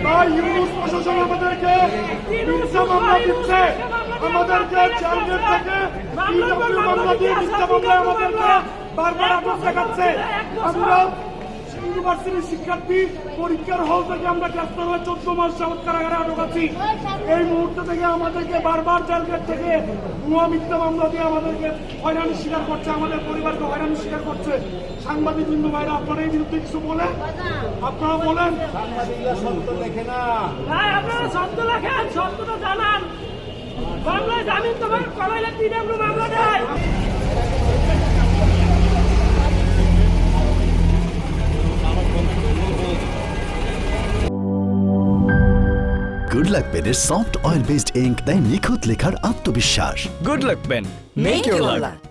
তাই ইউনুস প্রশাসন আমাদেরকে মিথ্যা মামলা দিচ্ছে, আমাদেরকে চার্জের থেকে মামলা দিয়ে মিথ্যা মামলা আমাদেরকে বারবার আটক দেখাচ্ছে। আমরা ইউনিভার্সিটির শিক্ষার্থী, পরীক্ষার হল থেকে আমরা গ্রেফতার হয়ে 14 মাস যাবৎ কারাগারে আটক আছি। এই মুহূর্তে থেকে আমাদেরকে বারবার জেলগেট থেকে ভুয়া মিথ্যা মামলা দিয়ে আমাদেরকে হয়রানি স্বীকার করছে, আমাদের পরিবারকে হয়রানি স্বীকার করছে। সাংবাদিক বিন্দু ভাইরা আপনারা এই বিরুদ্ধে কিছু বলেন, আপনারা বলেন। সাংবাদিকরা সত্য লেখে না ভাই, আপনারা সত্য লেখেন, সত্যটা জানান। বাংলায় জামিন তোমার করাইলে 3 এমন মামলা দেয়। গুড লাক পেনের সফট অয়েল বেসড ইঙ্ক দেয় নিখুঁত লেখার আত্মবিশ্বাস। Good luck pen, make your lakh.